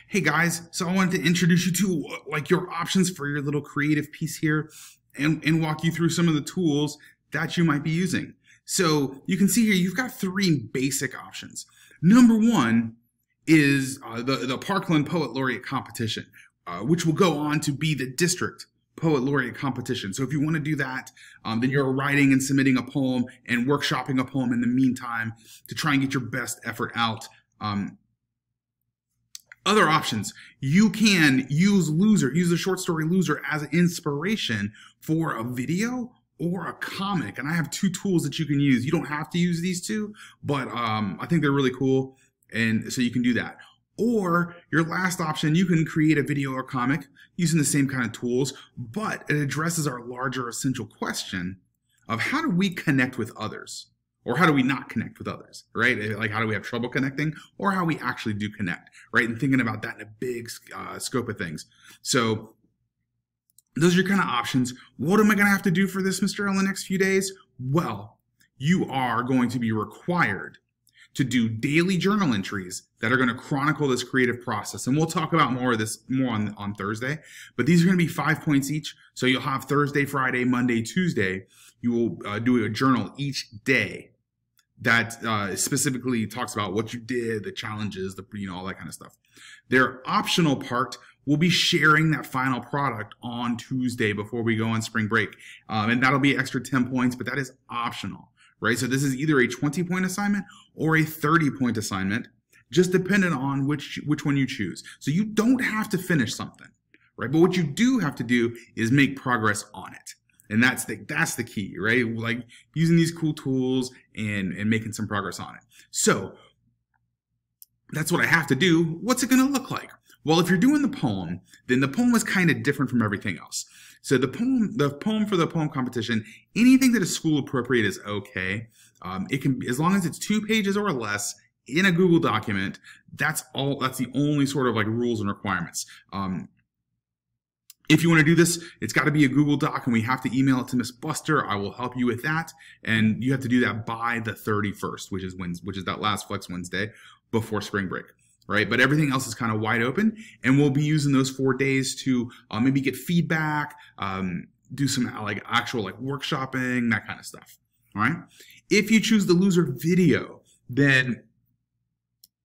Hey guys, so I wanted to introduce you to like your options for your little creative piece here and walk you through some of the tools that you might be using. So you can see here you've got three basic options. Number one is the Parkland Poet Laureate competition, which will go on to be the district Poet Laureate competition. So if you want to do that, then you're writing and submitting a poem and workshopping a poem in the meantime to try and get your best effort out. Other options, you can use the short story Loser as an inspiration for a video or a comic. And I have two tools that you can use. You don't have to use these two, but I think they're really cool. And so you can do that. Or your last option, you can create a video or comic using the same kind of tools, but it addresses our larger essential question of how do we connect with others? Or how do we not connect with others, right? Like how do we have trouble connecting, or how we actually do connect, right? And thinking about that in a big scope of things. So those are your kind of options. What am I going to have to do for this, Mr. L, in the next few days? Well, you are going to be required to do daily journal entries that are going to chronicle this creative process. And we'll talk about more of this on Thursday, but these are going to be 5 points each. So you'll have Thursday, Friday, Monday, Tuesday. You will do a journal each day that specifically talks about what you did, the challenges, all that kind of stuff. Their optional part will be sharing that final product on Tuesday before we go on spring break. And that'll be extra 10 points, but that is optional, right? So this is either a 20-point assignment or a 30-point assignment, just dependent on which one you choose. So you don't have to finish something, right? But what you do have to do is make progress on it. And that's the key, right? Like using these cool tools and making some progress on it. So that's what I have to do. What's it going to look like? Well, if you're doing the poem, then the poem is kind of different from everything else. So the poem for the poem competition, anything that is school appropriate is okay. It can be, as long as it's 2 pages or less in a Google document. That's the only sort of like rules and requirements. If you want to do this, it's got to be a Google Doc, and we have to email it to Miss Buster. I will help you with that, and you have to do that by the 31st, which is that last Flex Wednesday before spring break, right? But everything else is kind of wide open, and we'll be using those 4 days to maybe get feedback, do some actual workshopping, that kind of stuff. All right. If you choose the Loser video, then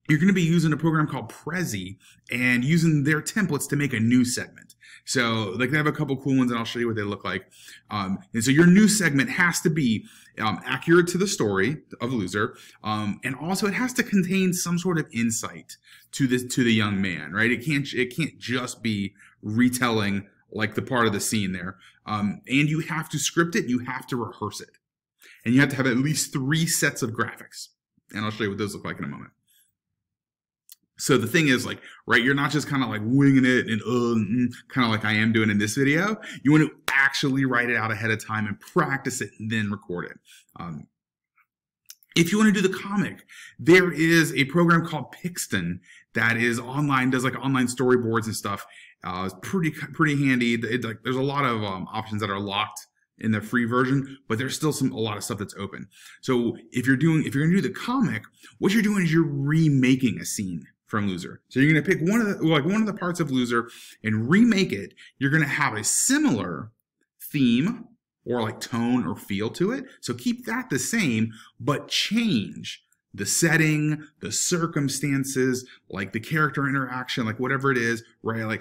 you're going to be using a program called Prezi and using their templates to make a new segment. So they have a couple cool ones, and I'll show you what they look like. And so your new segment has to be accurate to the story of Loser, and also it has to contain some sort of insight to the young man, right? It can't just be retelling like the part of the scene there. And you have to script it, you have to rehearse it, and you have to have at least 3 sets of graphics. And I'll show you what those look like in a moment. So the thing is, right, you're not just kind of winging it and kind of like I am doing in this video. You want to actually write it out ahead of time and practice it and then record it. If you want to do the comic, there is a program called Pixton that is online, does online storyboards and stuff. It's pretty handy. There's a lot of options that are locked in the free version, but there's still a lot of stuff that's open. So if you're going to do the comic, what you're doing is you're remaking a scene from Loser. So you're going to pick one of the parts of Loser and remake it. You're going to have a similar theme or tone or feel to it. So keep that the same, but change the setting, the circumstances, the character interaction, whatever it is, right?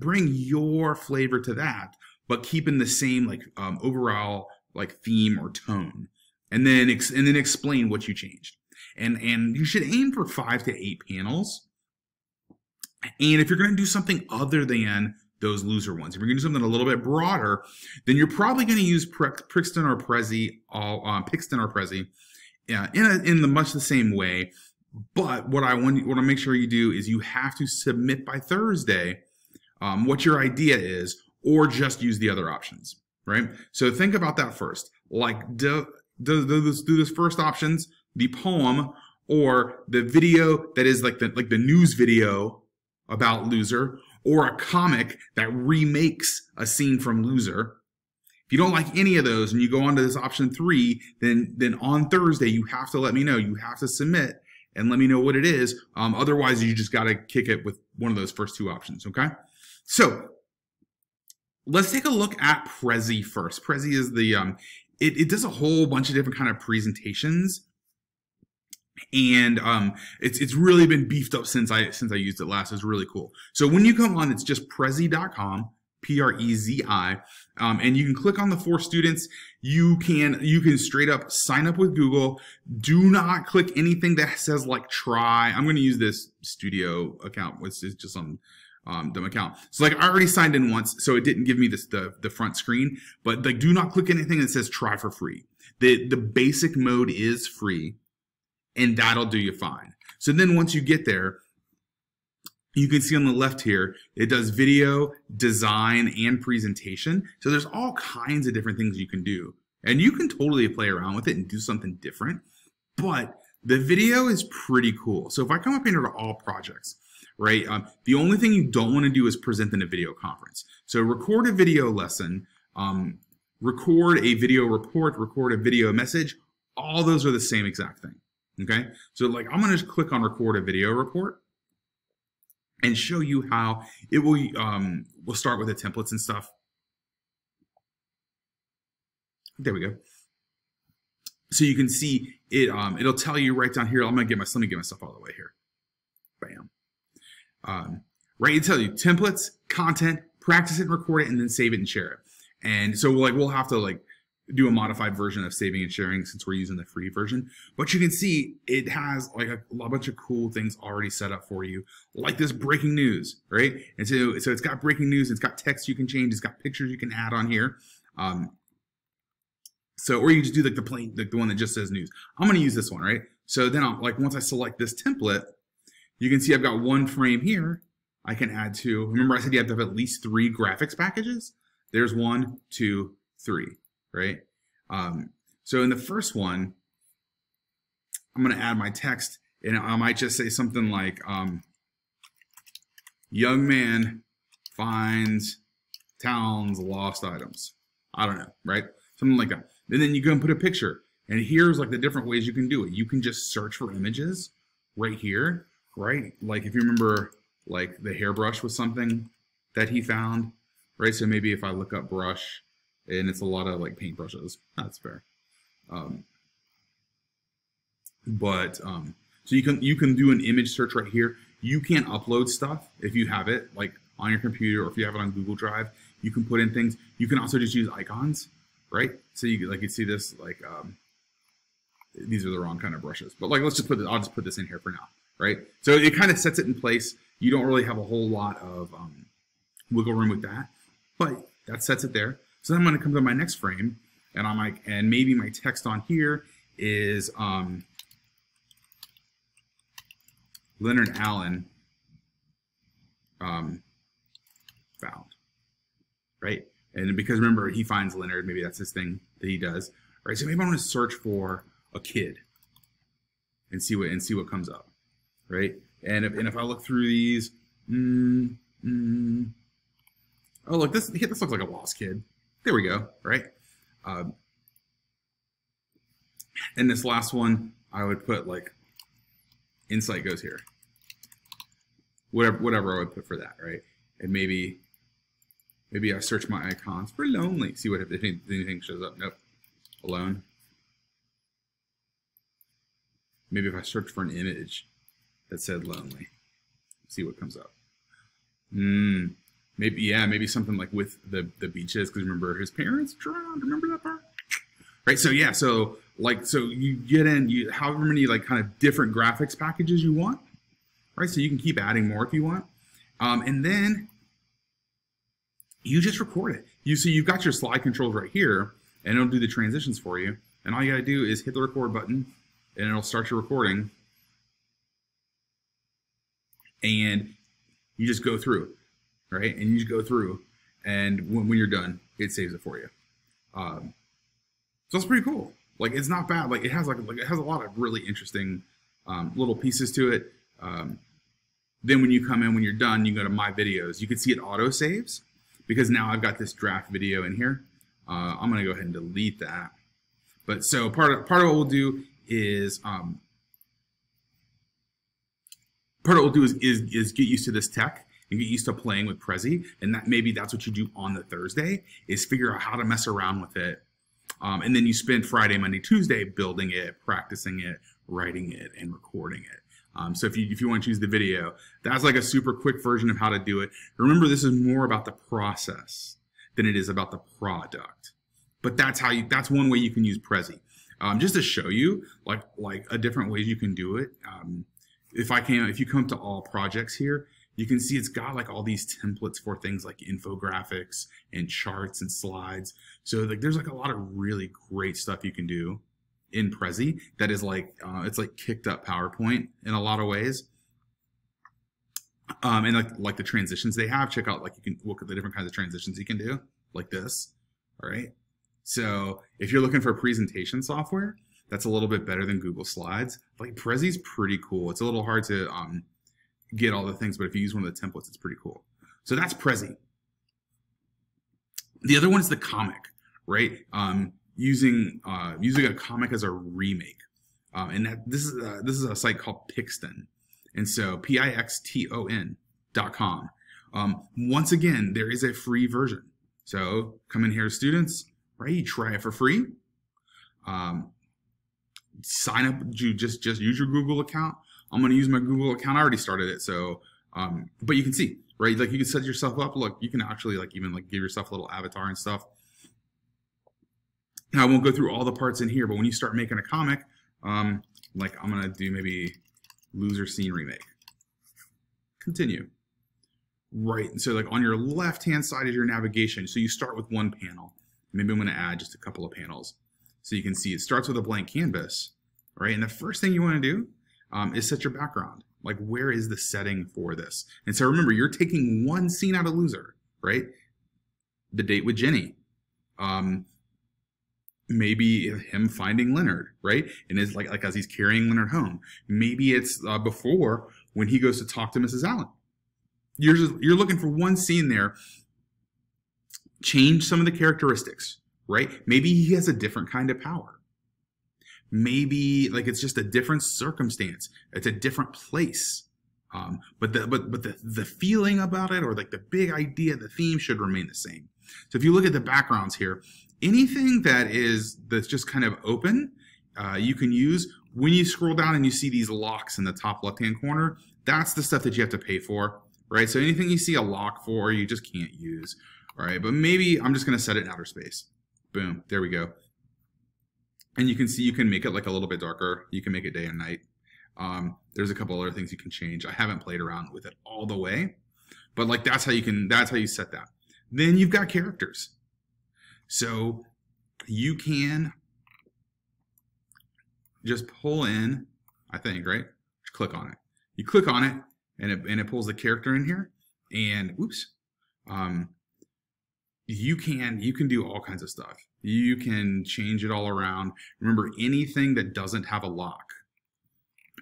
Bring your flavor to that, but keeping the same overall theme or tone, and then explain what you changed. And you should aim for 5 to 8 panels. And if you're going to do something other than those Loser ones, if you're going to do something a little bit broader, then you're probably going to use Pixton or Prezi, in much the same way. But what I want to make sure you do is you have to submit by Thursday what your idea is, or just use the other options, right? So think about that first. Do those first options, the poem or the video that is the news video about Loser, or a comic that remakes a scene from Loser. If you don't like any of those and you go on to this option 3, then on Thursday you have to let me know. You have to submit, and let me know what it is. Otherwise, you just got to kick it with one of those first two options, okay? So let's take a look at Prezi first. Prezi is the, it does a whole bunch of different kind of presentations. And it's really been beefed up since I used it last. It's really cool. So when you come on, it's just prezi.com, Prezi, and you can click on the for students. You can straight up sign up with Google. Do not click anything that says like try. I'm going to use this studio account, which is just some dumb account. So like I already signed in once, so it didn't give me this the front screen. But like, do not click anything that says try for free. The basic mode is free, and that'll do you fine. So then once you get there, you can see on the left here, it does video, design, and presentation. So there's all kinds of different things you can do. And you can totally play around with it and do something different. But the video is pretty cool. So if I come up here to all projects, right, the only thing you don't want to do is present in a video conference. So record a video lesson, record a video report, record a video message. All those are the same exact thing. Okay, so like I'm going to just click on record a video report and show you how it will. We'll start with the templates and stuff. There we go. So you can see it. It'll tell you right down here. Let me get myself all the way here. Bam. Right, it tells you templates, content, practice it, and record it, and then save it and share it. And so like we'll have to like do a modified version of saving and sharing since we're using the free version. But you can see it has like a bunch of cool things already set up for you, like this breaking news, right? And so it's got breaking news, it's got text you can change, it's got pictures you can add on here. Or you just do like the one that just says news. I'm gonna use this one, right? So then once I select this template, you can see I've got one frame here I can add to. Remember I said you have to have at least 3 graphics packages? There's 1, 2, 3. Right? So in the first one, I'm going to add my text, and I might just say something like, young man finds town's lost items. I don't know, right? Something like that. And then you go and put a picture, and here's like the different ways you can do it. You can just search for images right here, right? Like if you remember, like the hairbrush was something that he found, right? So maybe if I look up brush, and it's a lot of like paintbrushes. That's fair. So you can do an image search right here. You can upload stuff if you have it like on your computer, or if you have it on Google Drive. You can put in things. You can also just use icons, right? So you see this like these are the wrong kind of brushes, but like let's just put this. I'll just put this in here for now, right? So it kind of sets it in place. You don't really have a whole lot of wiggle room with that, but that sets it there. So then I'm going to come to my next frame, and maybe my text on here is Leonard Allen found, right? And because remember he finds Leonard, maybe that's his thing that he does, right? So maybe I want to search for a kid and see what comes up, right? And if I look through these, oh look, this looks like a lost kid. There we go, right? And this last one, I would put like, insight goes here. Whatever I would put for that, right? And maybe I search my icons for lonely. See if anything shows up. Nope. Alone. Maybe if I search for an image that said lonely, see what comes up. Maybe something like with the beaches, because remember his parents drowned. Remember that part? Right. So yeah. So you get in however many like kind of different graphics packages you want. Right. So you can keep adding more if you want, and then you just record it. You've got your slide controls right here, and it'll do the transitions for you. And all you gotta do is hit the record button, and it'll start your recording. And you just go through. Right, and you just go through, and when you're done, it saves it for you. So it's pretty cool. Like it's not bad. Like it has it has a lot of really interesting little pieces to it. Then when you come in, when you're done, you go to My Videos. You can see it auto saves because now I've got this draft video in here. I'm gonna go ahead and delete that. But so part of what we'll do is part of what we'll do is get used to this tech and get used to playing with Prezi, and that maybe that's what you do on the Thursday, is figure out how to mess around with it. And then you spend Friday, Monday, Tuesday building it, practicing it, writing it, and recording it. So if you want to choose the video, that's like a super quick version of how to do it. Remember, this is more about the process than it is about the product. But that's one way you can use Prezi. Just to show you like a different ways you can do it. If you come to all projects here, you can see it's got like all these templates for things like infographics and charts and slides. So like there's like a lot of really great stuff you can do in Prezi that is like it's like kicked up PowerPoint in a lot of ways. And like the transitions they have, check out, like you can look at the different kinds of transitions you can do like this. All right. So if you're looking for presentation software, that's a little bit better than Google Slides. Like Prezi's pretty cool. It's a little hard to get all the things, but if you use one of the templates, it's pretty cool. So that's Prezi. The other one is the comic, right? Using a comic as a remake, and this is a site called Pixton, and so Pixton.com. Once again, there is a free version. So come in here, students, right? You try it for free. Sign up. You just use your Google account. I'm going to use my Google account. I already started it. So, but you can see, right? Like you can set yourself up. Look, you can actually like even like give yourself a little avatar and stuff. Now I won't go through all the parts in here, but when you start making a comic, like I'm going to do maybe loser scene remake. Continue. Right. And so like on your left-hand side is your navigation. So you start with one panel. Maybe I'm going to add just a couple of panels. So you can see it starts with a blank canvas, right? And the first thing you want to do is set your background. Like, where is the setting for this? And so remember, you're taking one scene out of Loser, right? The date with Jenny. Maybe him finding Leonard, right? And it's like as he's carrying Leonard home. Maybe it's before when he goes to talk to Mrs. Allen. You're looking for one scene there. Change some of the characteristics, right? Maybe he has a different kind of power. Maybe like it's just a different circumstance. It's a different place. But the feeling about it, or like the big idea, the theme should remain the same. So if you look at the backgrounds here, anything that's just kind of open, you can use. When you scroll down and you see these locks in the top left-hand corner, that's the stuff that you have to pay for, right? So anything you see a lock for, you just can't use, all right? But maybe I'm just gonna set it in outer space. Boom, there we go. And you can see you can make it like a little bit darker. You can make it day and night. There's a couple other things you can change. I haven't played around with it all the way, but like that's how you set that. Then you've got characters. So you can just pull in, I think, right? Just click on it. You click on it and it pulls the character in here, and oops. You can do all kinds of stuff. You can change it all around. Remember, anything that doesn't have a lock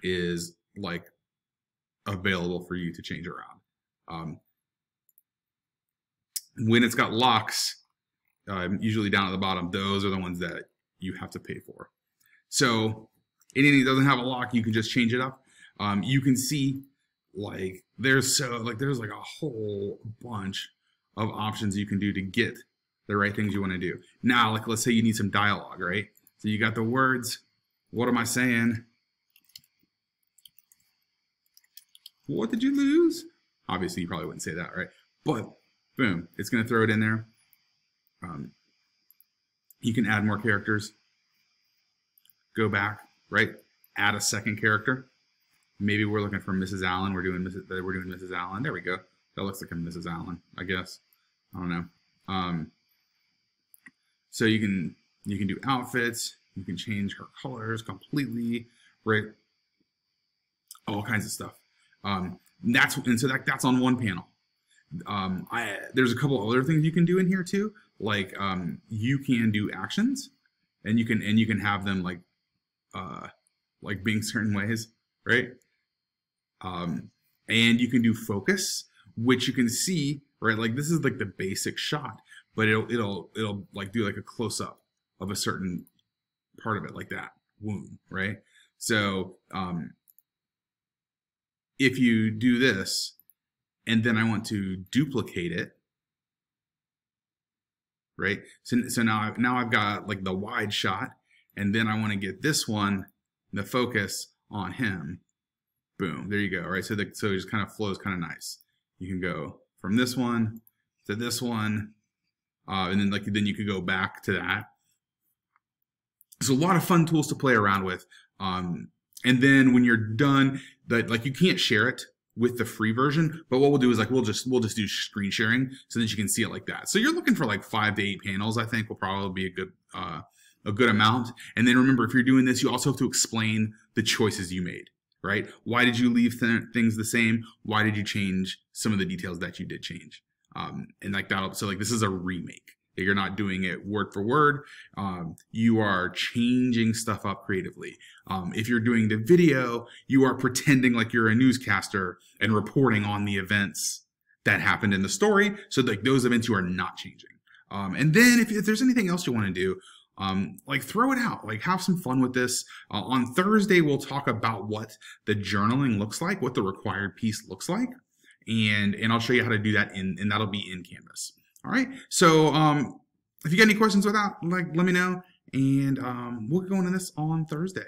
is like available for you to change around. When it's got locks, usually down at the bottom, those are the ones that you have to pay for. So anything that doesn't have a lock, you can just change it up. You can see like there's like a whole bunch of options you can do to get the right things you want to do. Now, like let's say you need some dialogue, right? So you got the words. What am I saying? What did you lose? Obviously, you probably wouldn't say that, right? But boom, it's going to throw it in there. You can add more characters. Go back, right? Add a second character. Maybe we're looking for Mrs. Allen. We're doing Mrs. Allen. There we go. That looks like a Mrs. Allen, I guess. I don't know. So you can do outfits. You can change her colors completely, right? All kinds of stuff. That's on one panel. There's a couple other things you can do in here too. Like you can do actions, and you can have them like being certain ways, right? And you can do focus, which you can see, right? Like this is like the basic shot, but it'll like do like a close up of a certain part of it, like that wound, right? So if you do this, and then I want to duplicate it, right? So now I've got like the wide shot, and then I want to get this one, the focus on him. Boom, there you go, right? So it just kind of flows kind of nice. You can go from this one to this one, and then you could go back to that. So a lot of fun tools to play around with. And then when you're done, you can't share it with the free version, but what we'll do is we'll just do screen sharing so that you can see it like that. So you're looking for like 5 to 8 panels, I think will probably be a good amount. And then remember, if you're doing this, you also have to explain the choices you made, right? Why did you leave things the same? Why did you change some of the details that you did change? And like that, so like this is a remake. You're not doing it word for word. You are changing stuff up creatively. If you're doing the video, you are pretending like you're a newscaster and reporting on the events that happened in the story. So like those events you are not changing. And then if there's anything else you want to do, like throw it out, like have some fun with this. On Thursday, we'll talk about what the journaling looks like, what the required piece looks like. And I'll show you how to do that and that'll be in Canvas. All right, so if you got any questions with that, let me know, and we'll go into this on Thursday.